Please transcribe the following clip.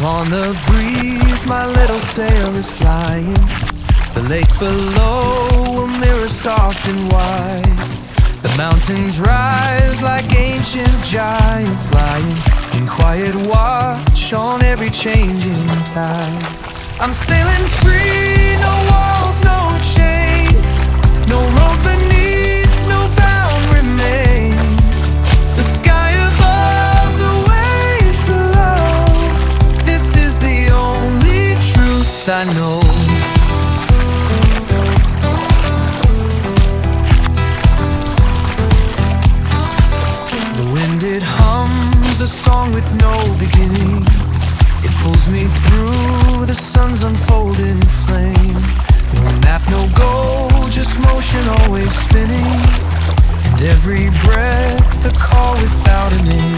Upon the breeze, my little sail is flying. The lake below, a mirror soft and wide. The mountains rise like ancient giants, lying in quiet watch on every changing tide. I'm sailing free, no walls, no chains, no road beneath, no bound remains. The sky above, the waves below, this is the only truth I know. It hums a song with no beginning. It pulls me through the sun's unfolding flame. No map, no goal, just motion always spinning. And every breath a call without a name.